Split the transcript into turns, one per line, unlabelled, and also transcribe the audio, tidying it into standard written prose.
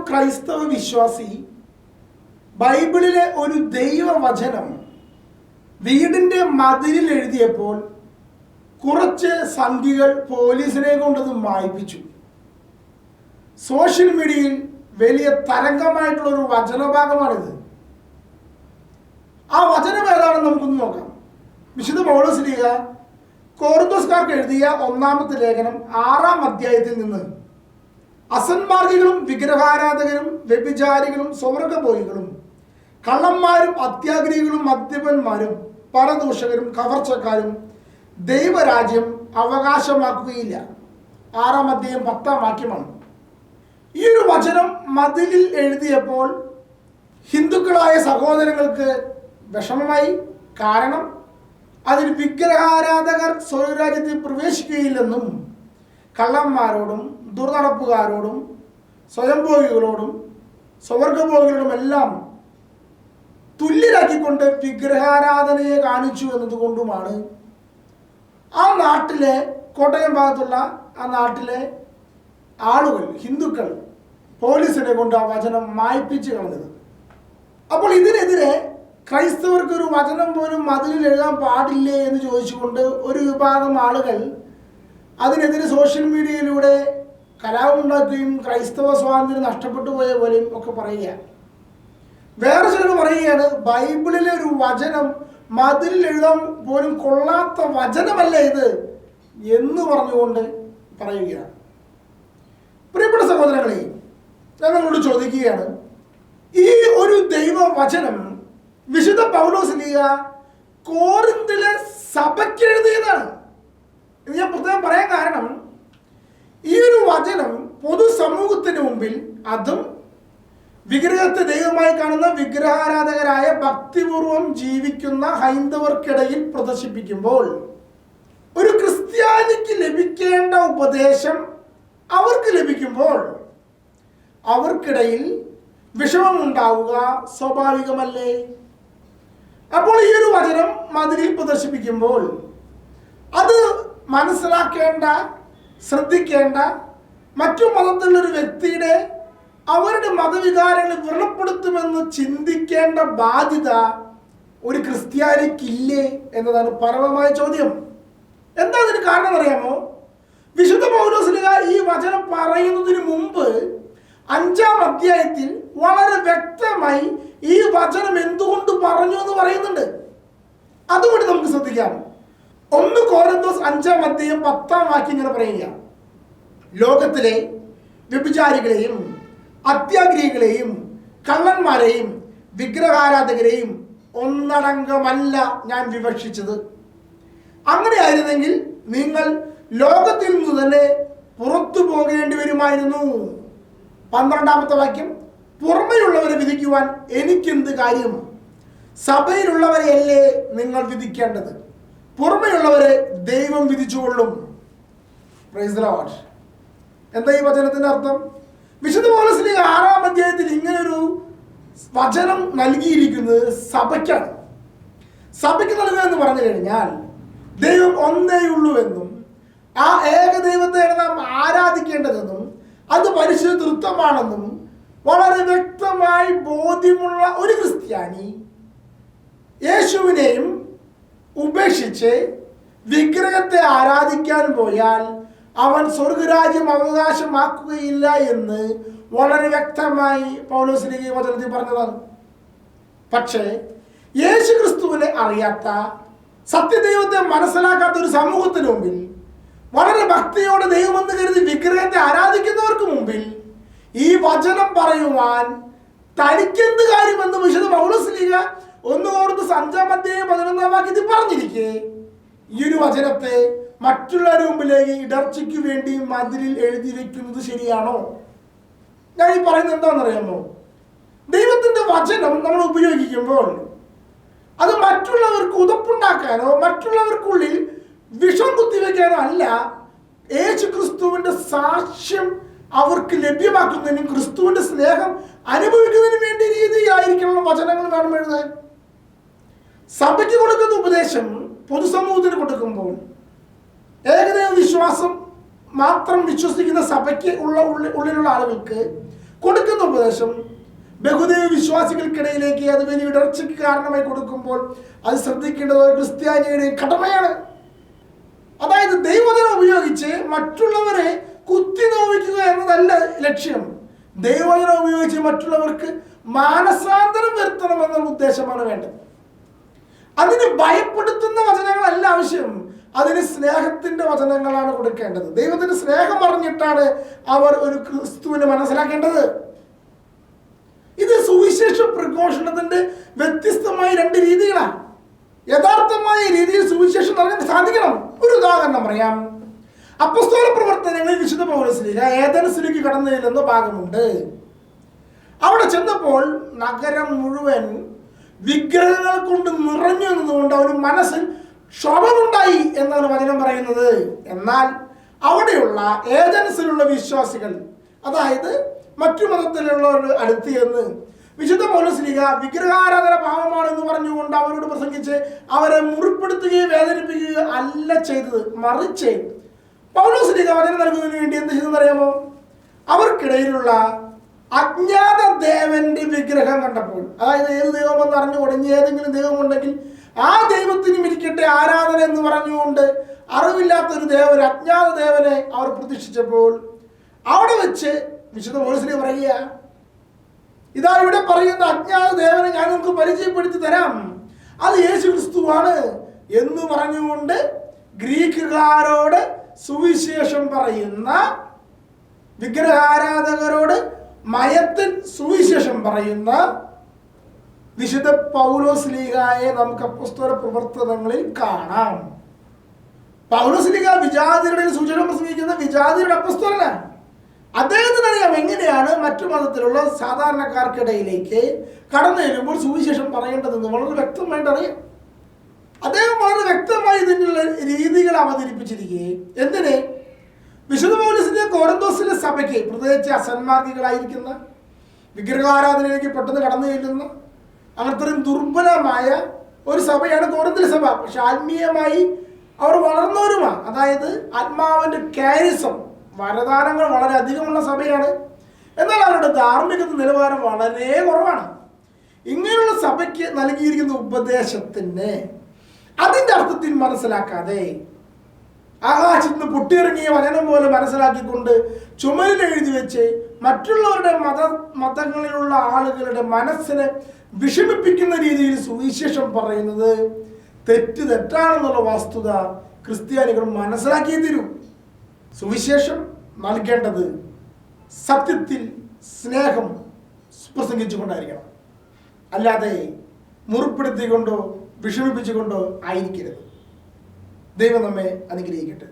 ക്രൈസ്തവ വിശ്വാസി ബൈബിളിലെ ഒരു ദൈവവചനം വീടിൻ്റെ മതിലിൽ എഴുതിയപ്പോൾ കുറച്ച് സംഘികൾ പോലീസിനെ കൊണ്ടത് മായ്പിച്ചു. സോഷ്യൽ മീഡിയയിൽ വലിയ തരംഗമായിട്ടുള്ളൊരു വചനഭാഗമാണിത്. ആ വചനം ഏതാണെന്ന് നമുക്കൊന്ന് നോക്കാം. വിശുദ്ധ പൗലോസ് ശ്ലീഹ കൊരിന്ത്യക്കാർക്ക് എഴുതിയ 1-ാമത്തെ ലേഖനം 6-ാം അധ്യായത്തിൽ നിന്ന് അസന്മാർഗികളും വിഗ്രഹാരാധകരും വ്യഭിചാരികളും സ്വർഗ്ഗഭോഗികളും കള്ളന്മാരും അത്യാഗ്രഹികളും മദ്യപന്മാരും പരദൂഷകരും കവർച്ചക്കാരും ദൈവരാജ്യം അവകാശമാക്കുകയില്ല. 6-ാം അധ്യായം 10-ാം വാക്യമാണ്. ഈ ഒരു വചനം മതിലിൽ എഴുതിയപ്പോൾ ഹിന്ദുക്കളായ സഹോദരങ്ങൾക്ക് വിഷമമായി. കാരണം അതിൽ വിഗ്രഹാരാധകർ സ്വർഗ്ഗരാജ്യത്തിൽ പ്രവേശിക്കുകയില്ലെന്നും കള്ളന്മാരോടും ദുർനടപ്പുകാരോടും സ്വയംഭോഗികളോടും സ്വർഗ്ഗഭോഗികളോടും എല്ലാം തുല്യരാക്കിക്കൊണ്ട് വിഗ്രഹാരാധനയെ കാണിച്ചു എന്നതുകൊണ്ടുമാണ് ആ നാട്ടിലെ കോട്ടയം ഭാഗത്തുള്ള ആ നാട്ടിലെ ആളുകൾ, ഹിന്ദുക്കൾ, പോലീസിനെ കൊണ്ട് ആ വചനം മായ്പിച്ച് കളഞ്ഞത്. അപ്പോൾ ഇതിനെതിരെ ക്രൈസ്തവർക്കൊരു വചനം പോലും മതിലിൽ എഴുതാൻ പാടില്ലേ എന്ന് ചോദിച്ചുകൊണ്ട് ഒരു വിഭാഗം ആളുകൾ അതിനെതിരെ സോഷ്യൽ മീഡിയയിലൂടെ കലാപമുണ്ടാക്കുകയും ക്രൈസ്തവ സ്വാതന്ത്ര്യം നഷ്ടപ്പെട്ടു പോയ പോലെയും ഒക്കെ പറയുക. വേറെ ചിലർ പറയുകയാണ്, ബൈബിളിലെ ഒരു വചനം മതിലിൽ എഴുതാൻ പോലും കൊള്ളാത്ത വചനമല്ല ഇത് എന്ന് പറഞ്ഞുകൊണ്ട് പറയുകയാണ്. പ്രിയപ്പെട്ട സഹോദരങ്ങളെ, ഞാൻ നിങ്ങളോട് ചോദിക്കുകയാണ്, ഈ ഒരു ദൈവവചനം വിശുദ്ധ പൗലോസ് ശ്ലീഹ കോരിന്തിലെ സഭയ്ക്ക് എഴുതിയതാണ്. ഇത് ഞാൻ പ്രത്യേകം പറയാൻ കാരണം, ഈ ഒരു വചനം പൊതുസമൂഹത്തിന് മുമ്പിൽ, അതും വിഗ്രഹത്തെ ദൈവമായി കാണുന്ന വിഗ്രഹാരാധകരായ ഭക്തിപൂർവം ജീവിക്കുന്ന ഹൈന്ദവർക്കിടയിൽ പ്രദർശിപ്പിക്കുമ്പോൾ ഒരു ക്രിസ്ത്യാനിക്ക് ലഭിക്കേണ്ട ഉപദേശം അവർക്ക് ലഭിക്കുമ്പോൾ അവർക്കിടയിൽ വിഷമമുണ്ടാവുക സ്വാഭാവികമല്ലേ? അപ്പോൾ ഈ ഒരു വചനം മതിലിൽ പ്രദർശിപ്പിക്കുമ്പോൾ അത് മനസ്സിലാക്കേണ്ട, ശ്രദ്ധിക്കേണ്ട, മറ്റു മതത്തിലുള്ളൊരു വ്യക്തിയുടെ അവരുടെ മതവികാരങ്ങളെ വ്രണപ്പെടുത്തുമെന്ന് ചിന്തിക്കേണ്ട ബാധ്യത ഒരു ക്രിസ്ത്യാനിക്കില്ലേ എന്നതാണ് പരമമായ ചോദ്യം. എന്താ അതിന് കാരണം അറിയാമോ? വിശുദ്ധ പൗലോസ് ശ്ലീഹ ഈ വചനം പറയുന്നതിന് മുമ്പ് 5-ാം അധ്യായത്തിൽ വളരെ വ്യക്തമായി ഈ വചനം എന്തുകൊണ്ട് പറഞ്ഞു എന്ന് പറയുന്നുണ്ട്. അതുകൊണ്ട് നമുക്ക് ശ്രദ്ധിക്കാം. 1 കൊരിന്ത്യർ 5-ാം അധ്യായം 10-ാം വാക്യം ഇങ്ങനെ പറയുക: ലോകത്തിലെ വ്യഭിചാരികളെയും അത്യാഗ്രഹികളെയും കള്ളന്മാരെയും വിഗ്രഹാരാധകരെയും ഒന്നടങ്കമല്ല ഞാൻ വിവക്ഷിച്ചത്. അങ്ങനെയായിരുന്നെങ്കിൽ നിങ്ങൾ ലോകത്തിൽ നിന്ന് തന്നെ പുറത്തു പോകേണ്ടി വരുമായിരുന്നു. 12-ാമത്തെ വാക്യം: പുറമെയുള്ളവരെ വിധിക്കുവാൻ എനിക്കെന്ത് കാര്യം? സഭയിലുള്ളവരെയല്ലേ നിങ്ങൾ വിധിക്കേണ്ടത്, പുറമെയുള്ളവരെ ദൈവം വിധിച്ചുകൊള്ളും. Praise the Lord. എന്താ ഈ വചനത്തിന്റെ അർത്ഥം? വിശുദ്ധ പൗലോസ് ശ്ലീഹ 6-ാം അധ്യായത്തിൽ ഇങ്ങനൊരു വചനം നൽകിയിരിക്കുന്നത് സഭയ്ക്കാണ്. സഭയ്ക്ക് നൽകുക എന്ന് പറഞ്ഞു കഴിഞ്ഞാൽ ദൈവം ഒന്നേയുള്ളൂവെന്നും ആ ഏകദൈവത്തെയാണ് നാം ആരാധിക്കേണ്ടതെന്നും അത് പരിശുദ്ധ തൃത്വമാണെന്നും വളരെ വ്യക്തമായി ബോധ്യമുള്ള ഒരു ക്രിസ്ത്യാനി യേശുവിനെയും ഉപേക്ഷിച്ച് വിഗ്രഹത്തെ ആരാധിക്കാൻ പോയാൽ അവൻ സ്വർഗരാജ്യം അവകാശമാക്കുകയില്ല എന്ന് വളരെ വ്യക്തമായി പൗലോസ് ശ്ലീഹ വചനത്തിൽ പറഞ്ഞതാണ്. പക്ഷേ യേശു ക്രിസ്തുവിനെ അറിയാത്ത, സത്യദൈവത്തെ മനസ്സിലാക്കാത്ത ഒരു സമൂഹത്തിന് മുമ്പിൽ, വളരെ ഭക്തിയോടെ ദൈവമെന്ന് കരുതി വിഗ്രഹത്തെ ആരാധിക്കുന്നവർക്ക് മുമ്പിൽ ഈ വചനം പറയുവാൻ തനിക്കെന്ത് കാര്യമെന്ന് വിശുദ്ധ പൗലോസ് ശ്ലീഹ 1 കൊരിന്ത്യർ 5-ാം അധ്യായം 11-ാം വാക്യത്തിൽ പറഞ്ഞിരിക്കെ ഈ ഒരു വചനത്തെ മറ്റുള്ളവരുടെ മുമ്പിലേക്ക് ഇടർച്ചയ്ക്ക് വേണ്ടി മതിലിൽ എഴുതി വെക്കുന്നത് ശരിയാണോ? ഞാൻ ഈ പറയുന്നത് എന്താണെന്നറിയാമോ? ദൈവത്തിന്റെ വചനം നമ്മൾ ഉപയോഗിക്കുമ്പോൾ അത് മറ്റുള്ളവർക്ക് ഉതപ്പുണ്ടാക്കാനോ മറ്റുള്ളവർക്കുള്ളിൽ വിഷം കുത്തിവെക്കാനോ അല്ല, യേശു ക്രിസ്തുവിന്റെ സാക്ഷ്യം അവർക്ക് ലഭ്യമാക്കുന്നതിനും ക്രിസ്തുവിന്റെ സ്നേഹം അനുഭവിക്കുന്നതിനും വേണ്ടി രീതിയായിരിക്കണം വചനങ്ങൾ വേണം എഴുതാൻ. സഭയ്ക്ക് കൊടുക്കുന്ന ഉപദേശം പൊതുസമൂഹത്തിന് കൊടുക്കുമ്പോൾ ഏകദൈവ വിശ്വാസം മാത്രം വിശ്വസിക്കുന്ന സഭയ്ക്ക് ഉള്ളിലുള്ള ആളുകൾക്ക് കൊടുക്കുന്ന ഉപദേശം ബഹുദൈവ വിശ്വാസികൾക്കിടയിലേക്ക് അത് വലിയ ഇടർച്ചയ്ക്ക് കാരണമായി കൊടുക്കുമ്പോൾ അത് ശ്രദ്ധിക്കേണ്ടത് ഒരു ക്രിസ്ത്യാനിയുടെ കടമയാണ്. അതായത് ദൈവവചനം ഉപയോഗിച്ച് മറ്റുള്ളവരെ കുത്തി നോവിക്കുക എന്നതല്ല ലക്ഷ്യം. ദൈവവചനം ഉപയോഗിച്ച് മറ്റുള്ളവർക്ക് മാനസാന്തരം വരുത്തണം എന്നുള്ള ഉദ്ദേശമാണ് വേണ്ടത്. അതിന് ഭയപ്പെടുത്തുന്ന വചനങ്ങളല്ല ആവശ്യം, അതിന് സ്നേഹത്തിന്റെ വചനങ്ങളാണ് കൊടുക്കേണ്ടത്. ദൈവത്തിന്റെ സ്നേഹം അറിഞ്ഞിട്ടാണ് അവർ ഒരു ക്രിസ്തുവിനെ മനസ്സിലാക്കേണ്ടത്. ഇത് സുവിശേഷ പ്രഘോഷണത്തിന്റെ വ്യത്യസ്തമായ രണ്ട് രീതികളാണ്. യഥാർത്ഥമായ രീതിയിൽ സുവിശേഷം നൽകാൻ സാധിക്കണം. ഒരു ഉദാഹരണം പറയാം. അപ്പോസ്തല പ്രവർത്തനങ്ങളിൽ വിശുദ്ധ പൗലോസ് ഏഥൻസിലേക്ക് കടന്നു ചെല്ലുന്ന ഭാഗമുണ്ട്. അവിടെ ചെന്നപ്പോൾ നഗരം മുഴുവൻ വിഗ്രഹങ്ങൾ കൊണ്ട് നിറഞ്ഞു നിന്നുകൊണ്ട് അവന് മനസ്സിൽ ക്ഷോഭമുണ്ടായി എന്നാണ് വചനം പറയുന്നത്. എന്നാൽ അവിടെയുള്ള ഏഥൻസിലുള്ള വിശ്വാസികൾ, അതായത് മറ്റു മതത്തിലുള്ളവർ അടുത്ത് ചെന്ന് വിശുദ്ധ പൗലോസ് വിഗ്രഹാരാധന പാപമാണെന്ന് പറഞ്ഞുകൊണ്ട് അവരോട് പ്രസംഗിച്ച് അവരെ മുറിപ്പെടുത്തുകയും വേദനിപ്പിക്കുകയോ അല്ല ചെയ്തത്. മറിച്ച് പൗലോസ് വചനം നൽകുന്നതിന് വേണ്ടി എന്ത് ചെയ്തെന്നറിയാമോ? അവർക്കിടയിലുള്ള അജ്ഞാത ദേവന്റെ വിഗ്രഹം കണ്ടപ്പോൾ, അതായത് ഏത് ദൈവമെന്ന് അറിഞ്ഞുകൊണ്ട് ഏതെങ്കിലും ദൈവമുണ്ടെങ്കിൽ ആ ദൈവത്തിനും ഇരിക്കട്ടെ ആരാധന എന്ന് പറഞ്ഞുകൊണ്ട് അറിവില്ലാത്തൊരു ഒരു അജ്ഞാത ദേവനെ അവർ പ്രതിഷ്ഠിച്ചപ്പോൾ അവിടെ വെച്ച് വിശുദ്ധ പൗലോസ് പറയുക, ഇതാ ഇവിടെ പറയുന്ന അജ്ഞാത ദേവനെ ഞാൻ നിങ്ങൾക്ക് പരിചയപ്പെടുത്തി തരാം, അത് യേശു ക്രിസ്തുവാണ് എന്ന് പറഞ്ഞുകൊണ്ട് ഗ്രീക്കുകാരോട് സുവിശേഷം പറയുന്ന, വിഗ്രഹാരാധകരോട് മയത്തിൽ സുവിശേഷം പറയുന്ന വിശുദ്ധ പൗലോസ് ലീഗായെ നമുക്ക് അപ്പോസ്തല പ്രവർത്തനങ്ങളിൽ കാണാം. പൗലോസ് ലീഗ വിജാതിയുടെ സുവിശേഷം പ്രസംഗിക്കുന്ന വിജാതിയുടെ അപ്പോസ്തലനാണ്. അദ്ദേഹത്തിന് അറിയാം എങ്ങനെയാണ് മറ്റു മതത്തിലുള്ള സാധാരണക്കാർക്കിടയിലേക്ക് കടന്നു ചെല്ലുമ്പോൾ സുവിശേഷം പറയേണ്ടതെന്ന് വളരെ വ്യക്തമായിട്ട് അറിയാം. അദ്ദേഹം വളരെ വ്യക്തമായി ഇതിനുള്ള രീതികൾ അവതരിപ്പിച്ചിരിക്കുകയും എന്തിന് വിശുദ്ധ പൗലോസിന്റെ കൊരിന്തോസിലെ സഭയ്ക്ക്, പ്രത്യേകിച്ച് അസന്മാർഗികളായിരിക്കുന്ന വിഗ്രഹാരാധനയിലേക്ക് പെട്ടെന്ന് കടന്നു ചെല്ലുന്ന അങ്ങനത്തെ ദുർബലമായ ഒരു സഭയാണ് കൊരിന്തിലെ സഭ. പക്ഷെ ആത്മീയമായി അവർ വളർന്നവരുമാണ്. അതായത് ആത്മാവിന്റെ കാരിസം, വരദാനങ്ങൾ വളരെ അധികമുള്ള സഭയാണ്. എന്നാൽ അവരുടെ ധാർമ്മികത നിലവാരം വളരെ കുറവാണ്. ഇങ്ങനെയുള്ള സഭയ്ക്ക് നൽകിയിരിക്കുന്ന ഉപദേശത്തിന് അതിൻ്റെ അർത്ഥത്തിൽ മനസ്സിലാക്കാതെ ആകാശത്ത് നിന്ന് പൊട്ടിയിറങ്ങിയ വചനം പോലെ മനസ്സിലാക്കിക്കൊണ്ട് ചുമരിൽ എഴുതി വെച്ച് മറ്റുള്ളവരുടെ മതങ്ങളിലുള്ള ആളുകളുടെ മനസ്സിനെ വിഷമിപ്പിക്കുന്ന രീതിയിൽ സുവിശേഷം പറയുന്നത് തെറ്റാണെന്നുള്ള വസ്തുത ക്രിസ്ത്യാനികൾ മനസ്സിലാക്കിയേ തീരൂ. സുവിശേഷം നൽകേണ്ടത് സത്യത്തിൽ സ്നേഹം പ്രസംഗിച്ചുകൊണ്ടായിരിക്കണം, അല്ലാതെ മുറിപ്പെടുത്തിക്കൊണ്ടോ വിഷമിപ്പിച്ചുകൊണ്ടോ ആയിരിക്കരുത്. ദൈവം നമ്മെ അനുഗ്രഹിക്കട്ടെ.